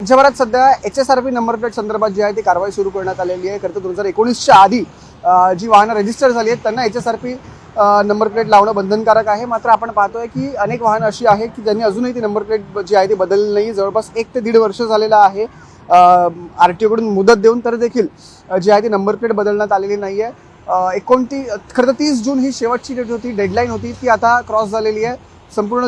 राज्यभरात सध्या HSRP number plate संदर्भात जी आहे ती कारवाई सुरू करण्यात आलेली आहे. खरं तर 2019च्या आधी जी वाहनं रजिस्टर झाली आहेत त्यांना HSRP नंबर प्लेट लावणं बंधनकारक आहे. मात्र आपण पाहतोय की अनेक वाहनं अशी आहेत की ज्यांनी अजूनही ती नंबर प्लेट जी आहे ती बदलली नाही. जवळपास 1 ते 1.5 वर्ष झालेलं आहे. RTO कडून मुदत देऊन तर देखील जी आहे ती नंबर प्लेट बदलण्यात आलेली नाही आहे. खरं तर 30 जून ही शेवटची डेट होती, डेडलाईन होती, ती आता क्रॉस झालेली आहे. संपूर्ण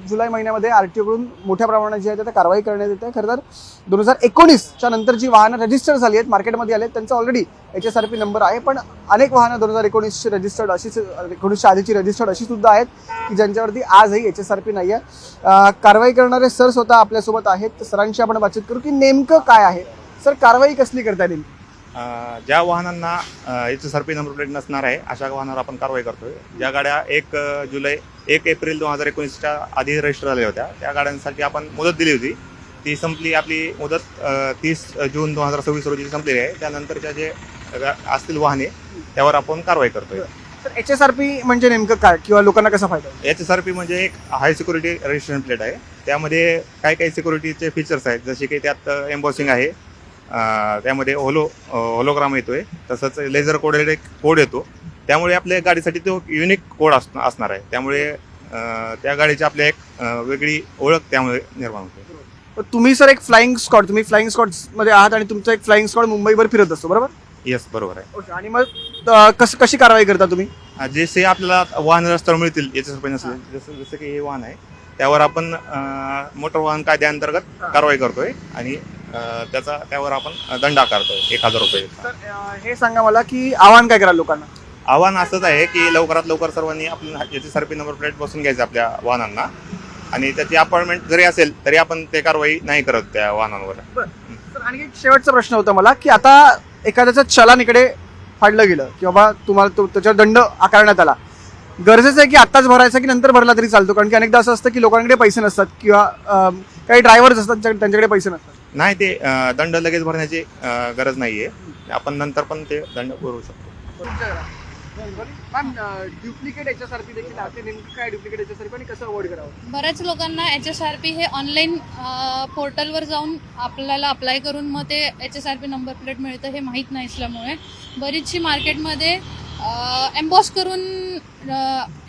जुलै महिन्यामध्ये RTO कडून मोठ्या प्रमाणात जी आहे ते कारवाई करण्यात येते. खरं तर 2019च्या नंतर जी वाहनं रजिस्टर झाली आहेत, मार्केटमध्ये आले आहेत, त्यांचा ऑलरेडी HSRP नंबर आहे. पण अनेक वाहनं 2019ची रजिस्टर्ड अशीच 19च्या आधीची रजिस्टर्ड अशी सुद्धा आहेत की ज्यांच्यावरती आजही HSRP नाही आहे. कारवाई करणारे सर स्वतः आपल्यासोबत आहेत. सरांशी आपण बातचीत करू की नेमकं काय आहे. सर, कारवाई कसली करता येईल? ज्या वाहनांना HSRP नंबर प्लेट नसणार आहे अशा वाहनांवर आपण कारवाई करतोय. ज्या गाड्या 1 एप्रिल 2019च्या आधी रजिस्टर झाल्या होत्या त्या गाड्यांसाठी आपण मुदत दिली होती, ती संपली. आपली मुदत 30 जून 2026 रोजी संपलेली आहे. त्यानंतरच्या जे असतील वाहने त्यावर आपण कारवाई करतोय. तर HSRP म्हणजे नेमकं काय किंवा लोकांना कसा फायदा आहे? HSRP म्हणजे एक हाय सिक्युरिटी रजिस्ट्रेशन प्लेट आहे. त्यामध्ये काही सिक्युरिटीचे फीचर्स आहेत, जसे की त्यात एम्बॉसिंग आहे, त्यामध्ये होलोग्राम येतोय, तसंच लेझर कोडेड एक कोड येतो. त्यामुळे आपल्या गाडीसाठी तो युनिक कोड असणार आहे. त्यामुळे त्या गाडीची आपल्या एक वेगळी ओळख त्यामुळे निर्माण होते. तुम्ही सर एक फ्लाइंग स्क्वॉडमध्ये आहात आणि तुमचा एक फ्लाइंग स्क्वॉड मुंबईभर फिरत असतो, बरोबर? येस, बरोबर आहे. ओके. आणि मग कशी कारवाई करता तुम्ही? जसे आपल्याला वाहन रस्त्यावर मिळतील HSRP नसले, जसं की हे वाहन आहे त्यावर आपण मोटर वाहन कायद्याअंतर्गत कारवाई करतोय आणि त्यावर आपण दंड आकारतोय 1000 रुपये. तर हे सांगा मला की आव्हान काय कराल लोकांना? आव्हान असंच आहे की लवकरात लवकर सर्वांनी आपण HSRP नंबर प्लेट बसून घ्यायचं आपल्या वाहनांना, आणि त्याची अपॉइंटमेंट जरी असेल तरी आपण ते कारवाई नाही करत त्या वाहनांवर. तर आणखी एक शेवटचा प्रश्न होता मला की आता एखाद्याचं चलन इकडे फाडलं गेलं की बाबा तुम्हाला त्याच्यावर दंड आकारण्यात आला, गरजेचं आहे की आत्ताच भरायचा की नंतर भरला तरी चालतो? कारण की अनेकदा असं असतं की लोकांकडे पैसे नसतात किंवा काही ड्रायव्हर्स असतात त्यांच्याकडे पैसे नसतात. नाही, ते दंड लगेच भरण्याची गरज नाहीये. आपण नंतर पण ते दंड भरू शकतो. मॅम, डुप्लिकेट HSRP देखील आहे. नेमकं काय डुप्लिकेट HSRP आणि कसं अवॉइड करावं? बऱ्याच लोकांना HSRP हे ऑनलाईन पोर्टलवर जाऊन आपल्याला अप्लाय करून मग ते HSRP नंबर प्लेट मिळतं हे माहीत नाही असल्यामुळे बरीचशी मार्केटमध्ये एम्बॉस करून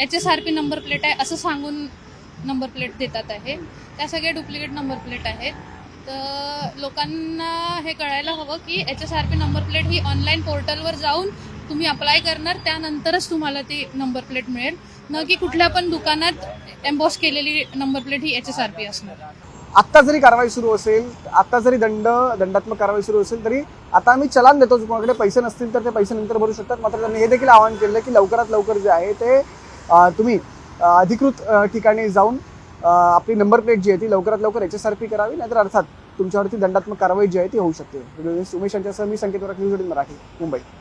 HSRP नंबर प्लेट आहे असं सांगून नंबर प्लेट देतात आहे. त्या सगळ्या डुप्लिकेट नंबर प्लेट आहेत. तर लोकांना हे कळायला हवं की HSRP नंबर प्लेट ही ऑनलाईन पोर्टलवर जाऊन तुम्ही अप्लाय करणार, त्यानंतरच तुम्हाला ती नंबर प्लेट मिळेल, न की कुठल्या पण दुकानात एम्बॉस केलेली नंबर प्लेट ही HSRP असणार. आत्ता जरी कारवाई सुरू असेल, आत्ता जरी दंडात्मक कारवाई सुरू असेल तरी आता आम्ही चलान देतो. कोणाकडे पैसे नसतील तर ते पैसे नंतर भरू शकतात. मात्र त्यांनी हे देखील आवाहन केलं की लवकरात लवकर जे आहे ते तुम्ही अधिकृत ठिकाणी जाऊन आपली नंबर प्लेट जी आहे ती लवकरात लवकर HSRP करावी, नाहीतर अर्थात तुमच्यावरती दंडात्मक कारवाई जी आहे ती होऊ शकते. उमेश यांच्यासह मी संकेत वराक, न्यूज 18 मराठी, मुंबई.